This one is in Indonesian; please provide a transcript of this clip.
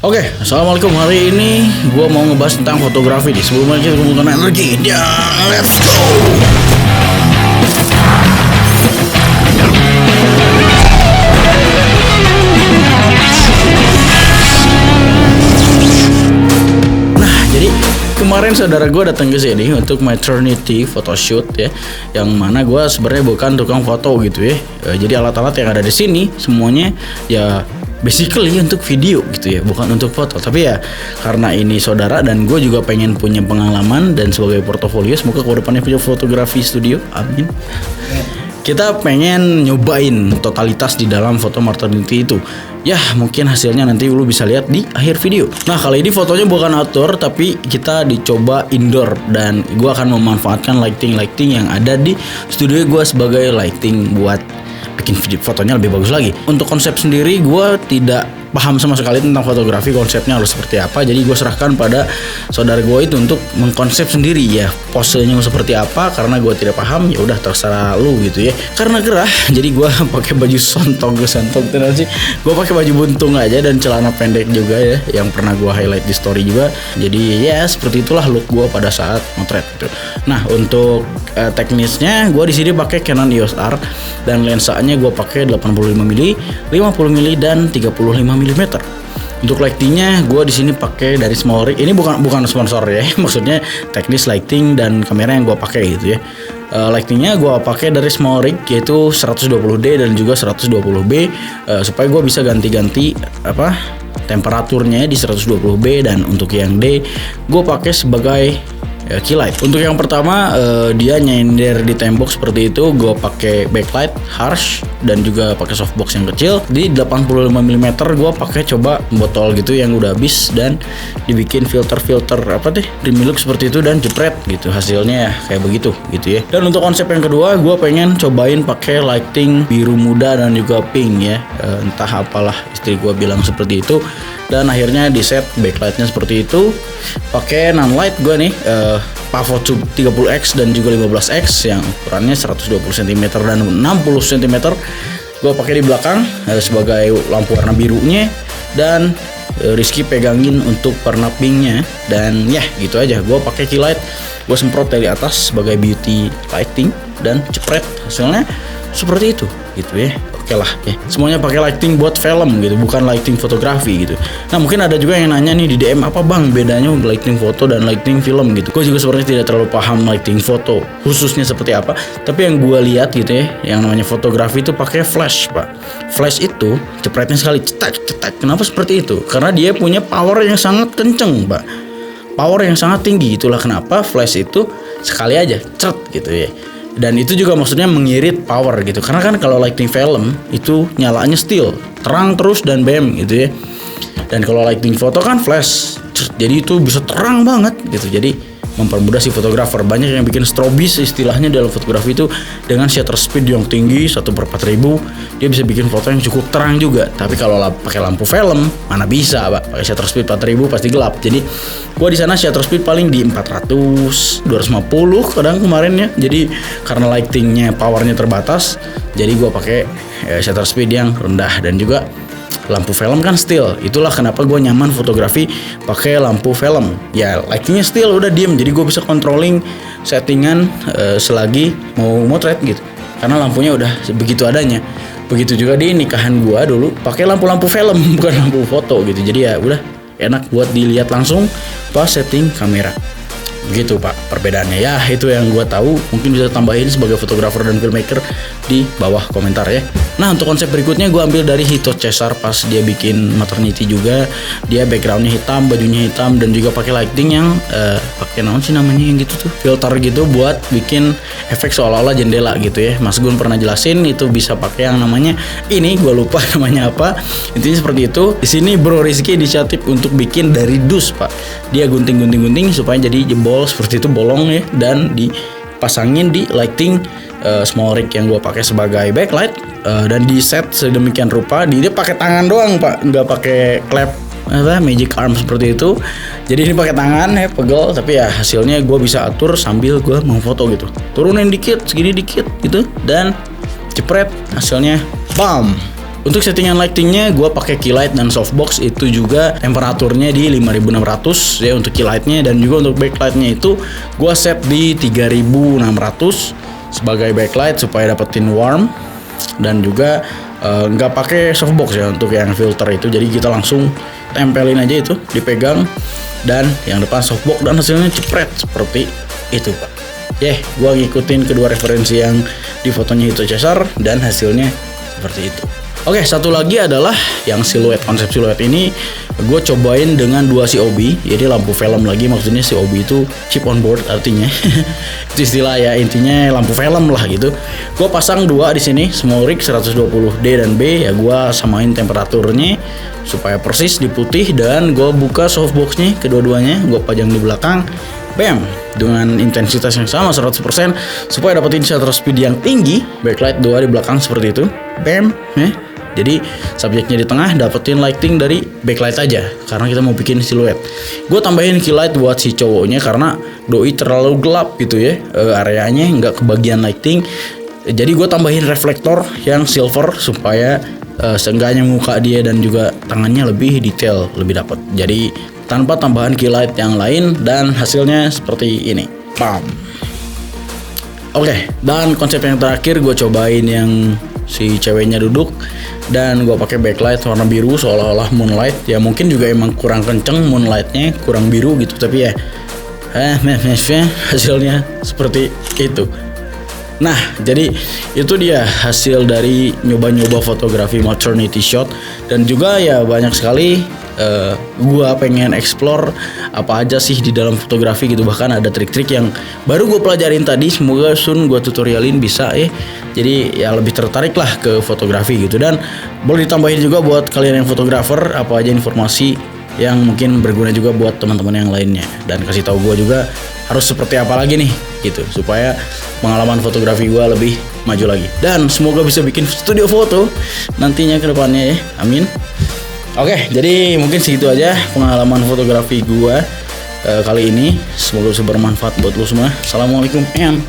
Oke, assalamualaikum. Hari ini gue mau ngebahas tentang fotografi nih. Sebelumnya kita kumpulkan energi. Ya, let's go. Nah, jadi kemarin saudara gue datang ke sini untuk maternity photoshoot ya, yang mana gue sebenarnya bukan tukang foto gitu ya. Jadi alat-alat yang ada di sini semuanya ya basically untuk video gitu ya, bukan untuk foto. Tapi ya karena ini saudara dan gue juga pengen punya pengalaman dan sebagai portofolio, semoga ke depannya punya fotografi studio, amin. Kita pengen nyobain totalitas di dalam foto maternity itu. Ya mungkin hasilnya nanti lu bisa lihat di akhir video. Nah kali ini fotonya bukan outdoor tapi kita dicoba indoor. Dan gue akan memanfaatkan lighting yang ada di studio gue sebagai lighting buat bikin video fotonya lebih bagus lagi. Untuk konsep sendiri gue tidak paham sama sekali tentang fotografi, konsepnya harus seperti apa. Jadi gue serahkan pada saudara gue itu untuk mengkonsep sendiri ya, posenya seperti apa. Karena gue tidak paham, ya udah terserah lu gitu ya. Karena gerah, jadi gue pakai baju sontok terus sih. Gue pakai baju buntung aja dan celana pendek juga ya, yang pernah gue highlight di story juga. Jadi ya seperti itulah look gue pada saat motret gitu. Nah untuk teknisnya gue di sini pakai Canon EOS R dan lensanya gue pakai 85mm, 50mm dan 35mm. Untuk lightingnya gue di sini pakai dari Small Rig. Ini bukan sponsor ya, maksudnya teknis lighting dan kamera yang gue pakai gitu ya. Lightingnya gue pakai dari Small Rig yaitu 120D dan juga 120B supaya gue bisa ganti-ganti temperaturnya di 120B, dan untuk yang D gue pakai sebagai key light. Untuk yang pertama dia nyender di tembok seperti itu, gue pakai backlight harsh dan juga pakai softbox yang kecil. Di 85mm gue pakai coba botol gitu yang udah habis dan dibikin filter dreamy look seperti itu dan jepret gitu, hasilnya kayak begitu gitu ya. Dan untuk konsep yang kedua gue pengen cobain pakai lighting biru muda dan juga pink ya, entah apalah istri gue bilang seperti itu. Dan akhirnya di set backlightnya seperti itu pakai non light gue nih Pavo 30X dan juga 15X yang ukurannya 120 cm dan 60 cm. Gue pakai di belakang sebagai lampu warna birunya, dan Rizky pegangin untuk warna pinknya. Dan ya gitu aja, gue pakai key light, gue semprot dari atas sebagai beauty lighting dan jepret, hasilnya seperti itu gitu ya. Oke lah ya, semuanya pakai lighting buat film gitu, bukan lighting fotografi gitu. Nah mungkin ada juga yang nanya nih di DM, apa bang bedanya lighting foto dan lighting film gitu. Gue juga sebenarnya tidak terlalu paham lighting foto khususnya seperti apa, tapi yang gue lihat gitu ya, yang namanya fotografi itu pakai flash pak. Flash itu cepretnya sekali cetak. Kenapa seperti itu? Karena dia punya power yang sangat kenceng pak, power yang sangat tinggi. Itulah kenapa flash itu sekali aja cet gitu ya. Dan itu juga maksudnya mengirit power gitu. Karena kan kalau lighting film itu nyalaannya still, terang terus dan bam gitu ya. Dan kalau lighting foto kan flash, jadi itu bisa terang banget gitu. Jadi mempermudah si fotografer. Banyak yang bikin strobis istilahnya dalam fotografi itu, dengan shutter speed yang tinggi 1/4000 dia bisa bikin foto yang cukup terang juga. Tapi kalau pakai lampu film mana bisa pak, pakai shutter speed 4000 pasti gelap. Jadi gua di sana shutter speed paling di 400 250 kadang kemarin ya. Jadi karena lightingnya powernya terbatas, jadi gua pakai shutter speed yang rendah. Dan juga lampu film kan still, itulah kenapa gue nyaman fotografi pakai lampu film ya. Lightingnya still udah diem, jadi gue bisa controlling settingan selagi mau motret gitu, karena lampunya udah begitu adanya. Begitu juga di nikahan gue dulu pakai lampu film bukan lampu foto gitu, jadi ya udah enak buat dilihat langsung pas setting kamera. Begitu pak perbedaannya ya. Itu yang gue tahu, mungkin bisa tambahin sebagai fotografer dan filmmaker di bawah komentar ya. Nah untuk konsep berikutnya gue ambil dari Hito Cesar pas dia bikin maternity juga. Dia backgroundnya hitam, bajunya hitam, dan juga pakai lighting yang pakai naon sih namanya yang gitu tuh, filter gitu buat bikin efek seolah-olah jendela gitu ya. Mas Gun pernah jelasin itu bisa pakai yang namanya ini, gue lupa namanya apa. Intinya seperti itu. Di sini Bro Rizky inisiatif untuk bikin dari dus pak. Dia gunting supaya jadi jebol seperti itu, bolong ya, dan dipasangin di lighting Small Rig yang gue pakai sebagai backlight, dan di set sedemikian rupa. Dia pakai tangan doang pak, nggak pakai klep magic arm seperti itu. Jadi ini pakai tangan ya, pegel, tapi ya hasilnya gue bisa atur sambil gue mau foto gitu, turunin dikit segini dikit gitu, dan jepret, hasilnya bam Untuk settingan lightingnya gue pakai key light dan softbox, itu juga temperaturnya di 5600 ya untuk key lightnya, dan juga untuk backlightnya itu gue set di 3600 sebagai backlight supaya dapetin warm, dan juga nggak pakai softbox ya untuk yang filter itu. Jadi kita langsung tempelin aja itu, dipegang, dan yang depan softbox, dan hasilnya cepret seperti itu Pak. Gue ngikutin kedua referensi yang di fotonya itu Cesar, dan hasilnya seperti itu. Oke, satu lagi adalah yang siluet. Konsep siluet ini gue cobain dengan 2 COB, jadi lampu film lagi. Maksudnya COB itu chip on board artinya. Itu istilah ya, intinya lampu film lah gitu. Gue pasang 2 di sini, small rig 120D dan B ya. Gue samain temperaturnya supaya persis di putih, dan gue buka softboxnya kedua-duanya, gue pajang di belakang. Bam, dengan intensitas yang sama 100% supaya dapetin shutter speed yang tinggi. Backlight 2 di belakang seperti itu. Bam, jadi subjeknya di tengah, dapetin lighting dari backlight aja karena kita mau bikin siluet. Gue tambahin key light buat si cowoknya karena doi terlalu gelap gitu ya, areanya nggak kebagian lighting. Jadi gue tambahin reflektor yang silver supaya seenggaknya muka dia dan juga tangannya lebih detail, lebih dapet. Jadi tanpa tambahan key light yang lain, dan hasilnya seperti ini. Bam. Oke, dan konsep yang terakhir gue cobain yang si ceweknya duduk, dan gue pakai backlight warna biru seolah-olah moonlight. Ya mungkin juga emang kurang kenceng moonlightnya, kurang biru gitu, tapi ya hasilnya seperti itu. Nah, jadi itu dia hasil dari nyoba-nyoba fotografi maternity shot, dan juga ya banyak sekali gue pengen explore apa aja sih di dalam fotografi gitu. Bahkan ada trik-trik yang baru gue pelajarin tadi, semoga soon gue tutorialin bisa jadi ya lebih tertarik lah ke fotografi gitu. Dan boleh ditambahin juga buat kalian yang fotografer apa aja informasi yang mungkin berguna juga buat teman-teman yang lainnya, dan kasih tahu gue juga harus seperti apa lagi nih gitu supaya pengalaman fotografi gue lebih maju lagi, dan semoga bisa bikin studio foto nantinya ke depannya ya, amin. Oke, jadi mungkin segitu aja pengalaman fotografi gue kali ini. Semoga bisa bermanfaat buat lo semua. Assalamualaikum and